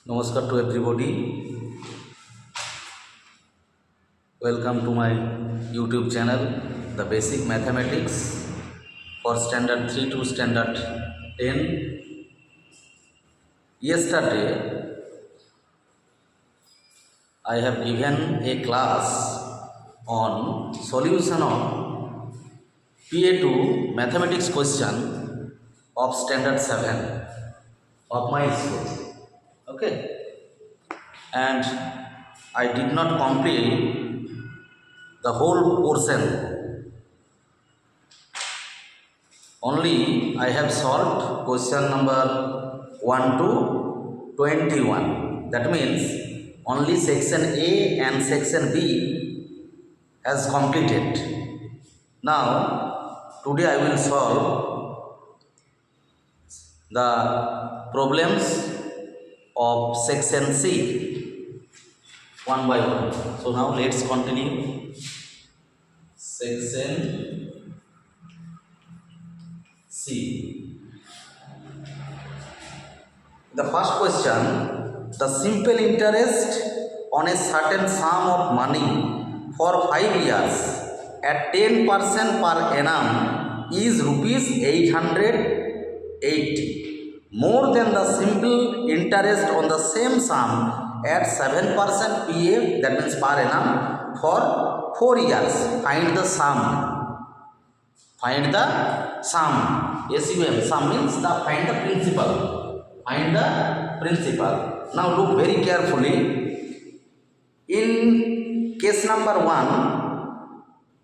Namaskar to everybody. Welcome to my YouTube channel, The Basic Mathematics for Standard 3 to Standard 10. Yesterday, I have given a class on solution of PA2 mathematics question of Standard 7 of my school. Okay, and I did not complete the whole portion. Only I have solved question number 1 to 21. That means only section A and section B has completed. Now today I will solve the problems of section C one by one. So now let's continue. Section C. The first question: the simple interest on a certain sum of money for 5 years at 10% per annum is rupees 880, more than the simple interest on the same sum at 7% PA, that means per annum, for 4 years. Find the sum. Find the sum. SUM. Sum means find the principal. Find the principal. Now look very carefully. In case number 1,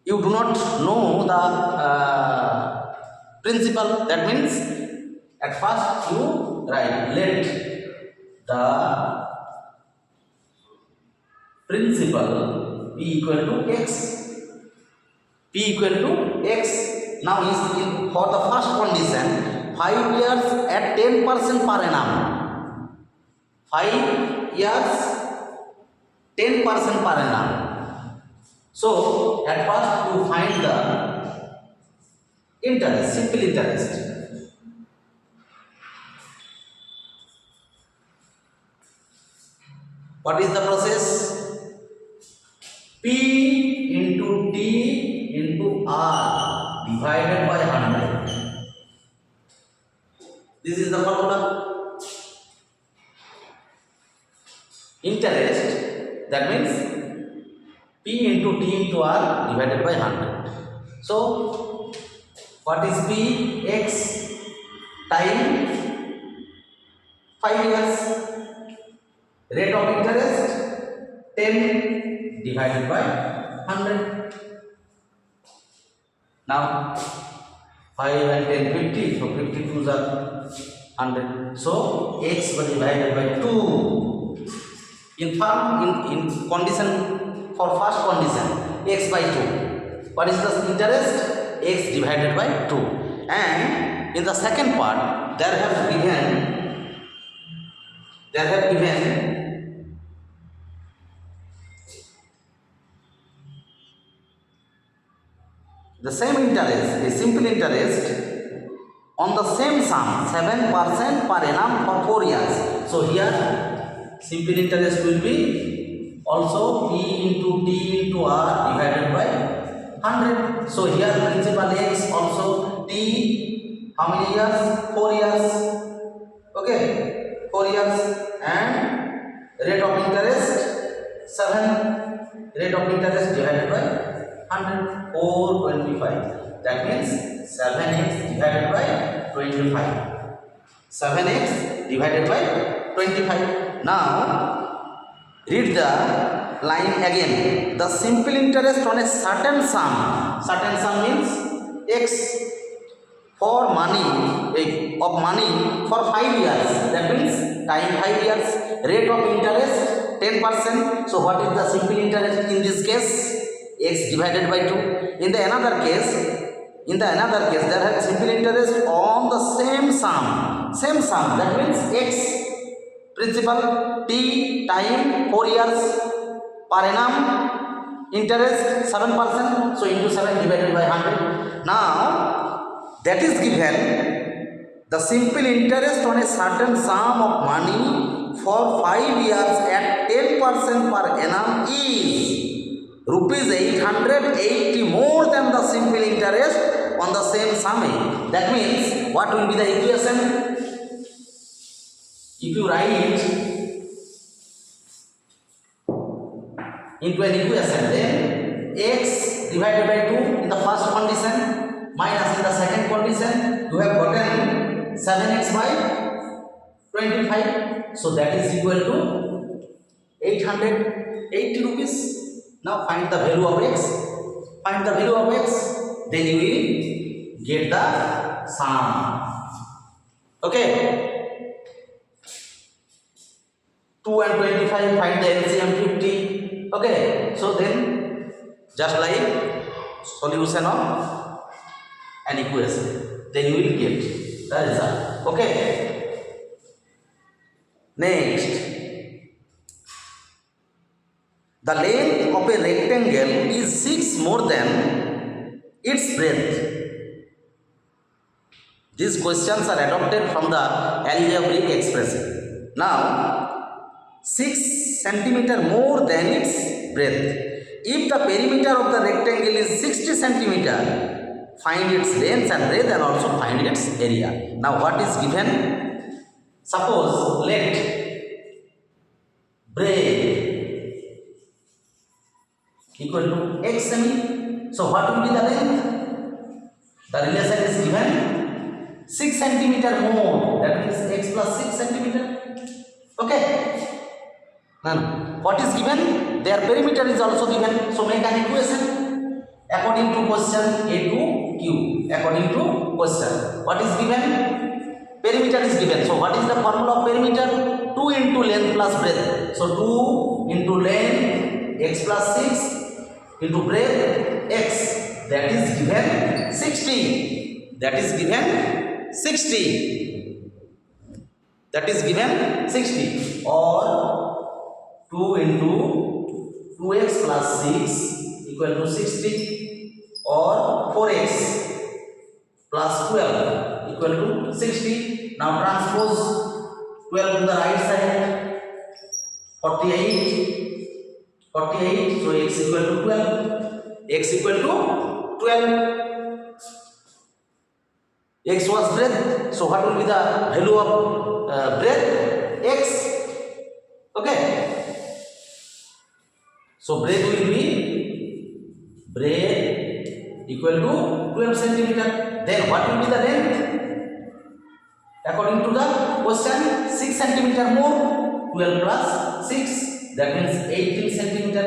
you do not know the principal. That means at first you write let the principal be equal to x. P equal to x. Now for the first condition, 5 years at 10% per annum. 5 years 10% per annum. So at first you find the interest, simple interest. What is the process? P into T into R divided by 100. This is the formula. Interest, that means P into T into R divided by 100. So, what is P? X time 5 years. Rate of interest 10 divided by 100. Now 5 and 10 50, so 52 are 100. So x divided by 2. In condition, for first condition, x by 2. What is the interest? X divided by 2. And in the second part, there have given the same interest, a simple interest on the same sum, 7% per annum for 4 years. So here simple interest will be also P into T into R divided by 100. So here principal X, also T, how many years? 4 years. Okay, 4 years. And rate of interest 7. Rate of interest divided by 100, 425. That means 7x divided by 25. 7x divided by 25. Now read the line again. The simple interest on a certain sum. Certain sum means x for money of money for 5 years. That means time 5 years. Rate of interest 10%. So what is the simple interest in this case? X divided by 2. In the another case, there have simple interest on the same sum. That means x principal, T time 4 years, per annum interest 7%. So into 7 divided by 100. Now that is given the simple interest on a certain sum of money for 5 years at 10% per annum is rupees 880 more than the simple interest on the same sum. That means what will be the equation? If you write into an equation, then x divided by 2 in the first condition minus in the second condition, you have gotten 7x by 25. So that is equal to 880 rupees. Now find the value of x. Find the value of x. Then you will get the sum. Okay. 2 and 25, find the LCM 50. Okay. So then just like solution of an equation, then you will get the result. Okay. Next, the length of a rectangle is 6 more than its breadth. These questions are adopted from the algebraic expression. Now, 6 centimeter more than its breadth. If the perimeter of the rectangle is 60 centimeter, find its length and breadth and also find its area. Now, what is given? Suppose let breadth equal to x semi. So what will be the length? The relation is given 6 centimeter more. That means x plus 6 centimeter. Okay. Now what is given? Their perimeter is also given. So make an equation according to question A to Q. According to question, what is given? Perimeter is given. So what is the formula of perimeter? 2 into length plus breadth. So 2 into length x plus 6 into breadth x. That is given 60. That is given 60. That is given 60. Or 2 into 2x plus 6 equal to 60. Or 4x plus 12 equal to 60. Now transpose 12 to the right side. 48. 48. So x equal to 12. X equal to 12. X was breadth. So what will be the value of breadth? X. Okay. So breadth will be breadth equal to 12 centimeter. Then what will be the length? According to the question, 6 centimeter more. 12 plus 6. That means 18 centimeter.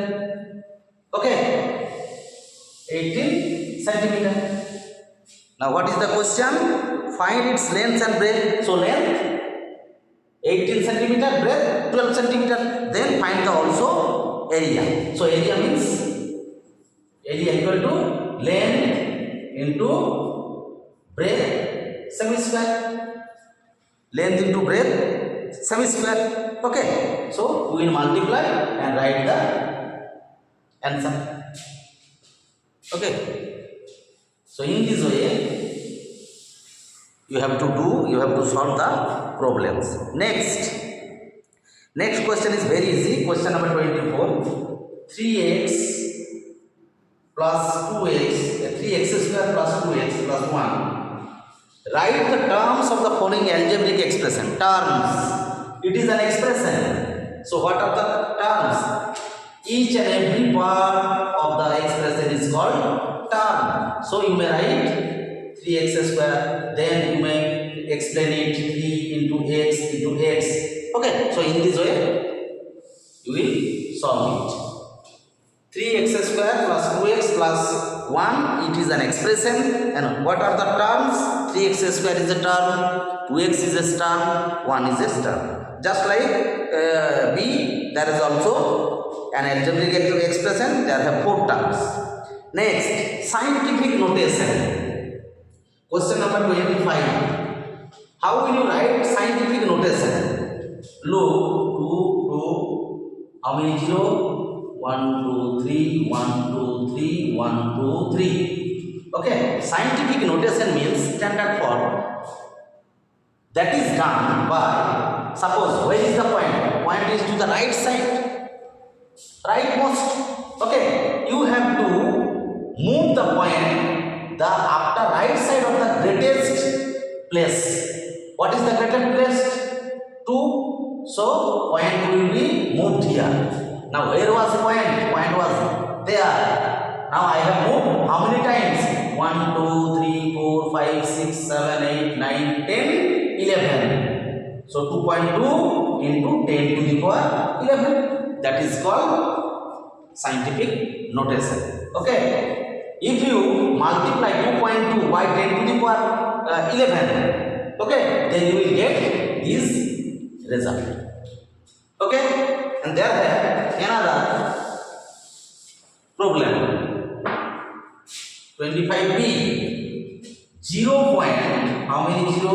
Okay. 18 centimeter. Now what is the question? Find its length and breadth. So length 18 centimeter, breadth 12 centimeter. Then find the also area. So area means area equal to length into breadth semi square. Length into breadth semi square. Okay. So we will multiply and write the answer. Okay. So in this way you have to solve the problems. Next question is very easy. Question number 24. 3x plus 2x, 3x square plus 2x plus 1. Write the terms of the following algebraic expression. Terms. It is an expression. So what are the terms? Each and every part of the expression is called term. So you may write 3x square, then you may explain it 3 into x into x. Okay, so in this way you will solve it. 3x square plus 2x plus 1, it is an expression. And what are the terms? 3x square is a term, 2x is a term, 1 is a term. Just like B, there is also an algebraic expression, there have 4 terms. Next, scientific notation. Question number 25. How will you write scientific notation? Look, 2, how many 0? 1, 2, 3, 1, 2, 3, 1, 2, 3. Okay, scientific notation means standard form that is done by suppose where is the point? Point is to the right side, rightmost. Okay, you have to move the point the after right side of the greatest place. What is the greatest place? 2. So point will be moved here. Now where was the point? Point was there. Now I have moved how many times? 1, 2, 3, 4, 5, 6, 7, 8, 9, 10, 11. So 2.2 into 10 to the power 11. That is called scientific notation. Okay. If you multiply 2.2 by 10 to the power 11, okay, then you will get this result. Okay, and there another problem. 25b, 0 point, how many 0?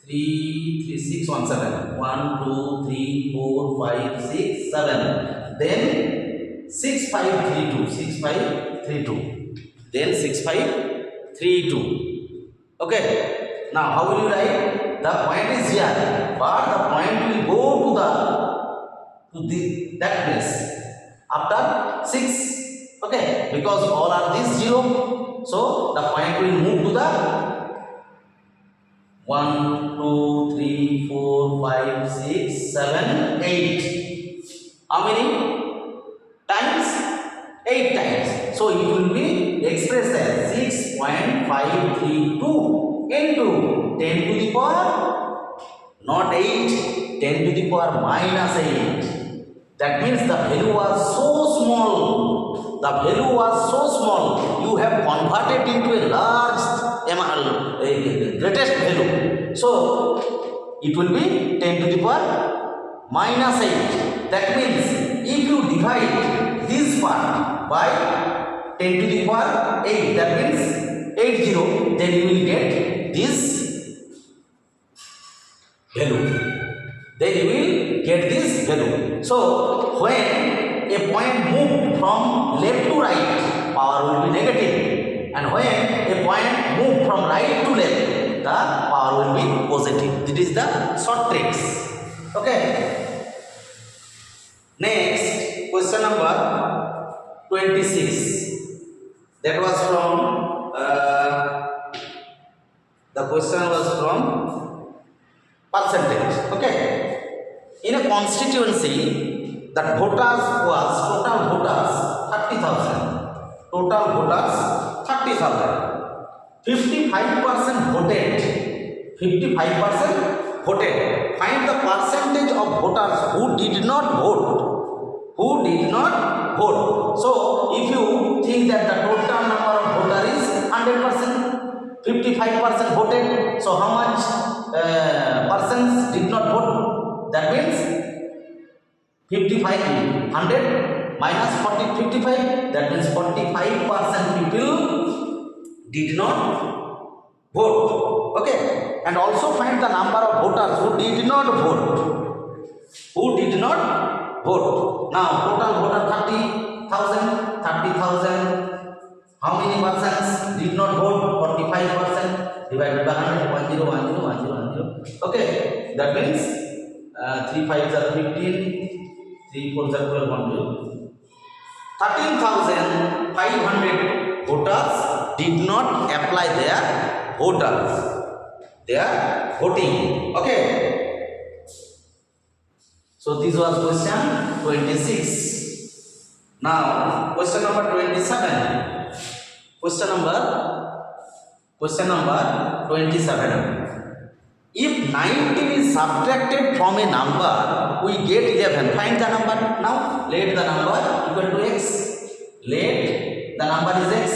3, 3, 6, 1, 7. 1, 2, 3, 4, 5, 6, 7. Then 6, 5, 3, 2. 6, 5, 3, 2. Then 6, 5, 3, 2. Okay. Now how will you write? The point is here, but the point will go to that place after 6. Okay, because all are these 0, so the point will move to the 1, 2, 3, 4, 5, 6, 7, 8. How many times? 8 times. So it will be expressed as 6.532 into 10 to the power not 8, 10 to the power minus 8. That means the value was so small. The value was so small. You have converted into a large greatest value. So it will be 10 to the power minus 8. That means if you divide this part by 10 to the power 8, that means 80, then you will get this value. Then you will get this value. So when a point moved from left to right, power will be negative, and when a point moved from right to left, the power will be positive. This is the short tricks. Okay. Next, question number 26. That was from the question was from percentage. Okay. In a constituency, that voters was total voters 30,000. Total voters 30,000. 55% voted. 55% voted. Find the percentage of voters who did not vote. Who did not vote. So if you think that the total number of voters is 100%, 55% voted. So how much persons did not vote? That means 55, 100 minus 55, that means 45% people did not vote. Okay, and also find the number of voters who did not vote. Who did not vote. Now total voter 30,000, 30,000. How many persons did not vote? 45%. Divided by 100, 10, 10, 10, 10. Okay, that means 3 5s are 15, 3 4s are 12, 1 13,500 voters did not apply their voting. Okay. So this was question 26. Now question number 27. Question number 27. If 19 is subtracted from a number, we get 11. Find the number. Now let the number equal to x. Let the number is x.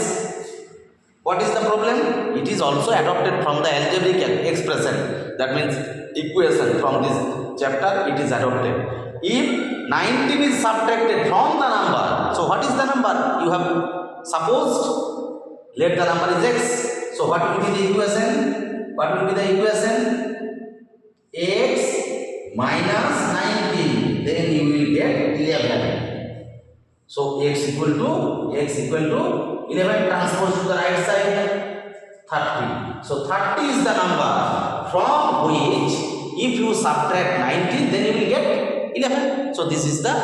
What is the problem? It is also adopted from the algebraic expression. That means equation from this chapter. It is adopted. If 19 is subtracted from the number, so what is the number? You have supposed let the number is x. So what will be the equation? What will be the equation? X minus 19. Then you will get 11. So x equal to 11 transpose to the right side 30. So 30 is the number from which If you subtract 19, then you will get 11. So this is the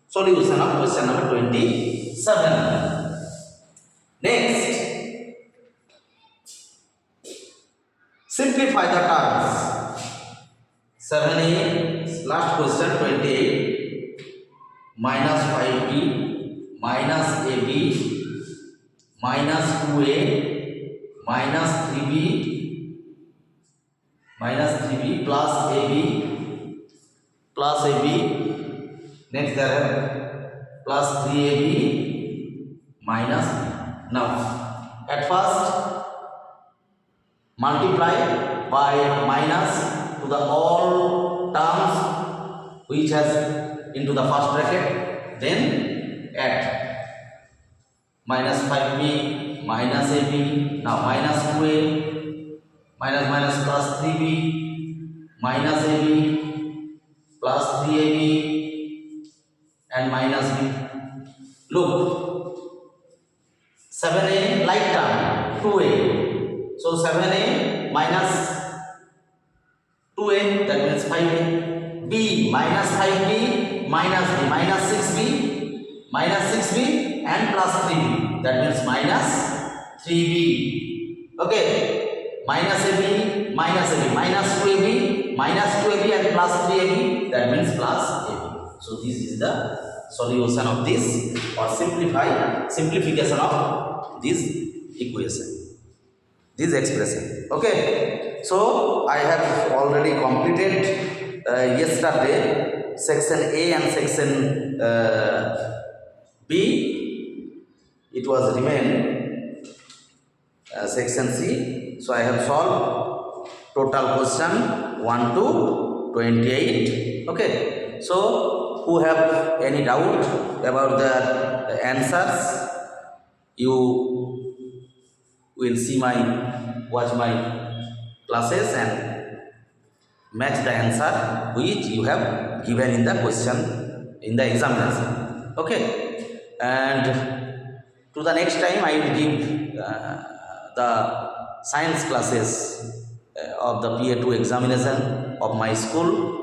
solution of question number 27. Next, simplify the terms. 7a, last question 28. Minus 5b minus ab minus 2a minus 3b plus ab. Next there are plus 3ab minus b. Now at first multiply by minus to the all terms which has into the first bracket, then add minus 5b minus ab, now minus 2a minus plus 3b minus ab plus 3ab and minus b. Look, 7a like term 2a, so 7a minus 2a, that means 5a, b minus 5b minus b minus 6b and plus 3b, that means minus 3b. Okay, minus ab minus 2ab and plus 3ab, that means plus ab. So this is the solution of this, or simplification of this equation, this expression. Okay, so I have already completed yesterday section A and section B. It was remain section C. So I have solved total question 1 to 28. Okay, so who have any doubt about the answers, you will see watch my classes and match the answer which you have given in the question in the examination. Okay, and to the next time I will give the science classes of the PA2 examination of my school.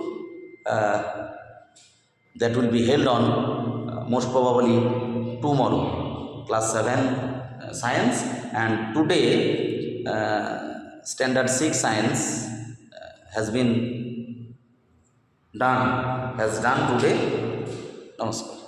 That will be held on most probably tomorrow, class 7 science, and today standard 6 science has done today. Namaskar.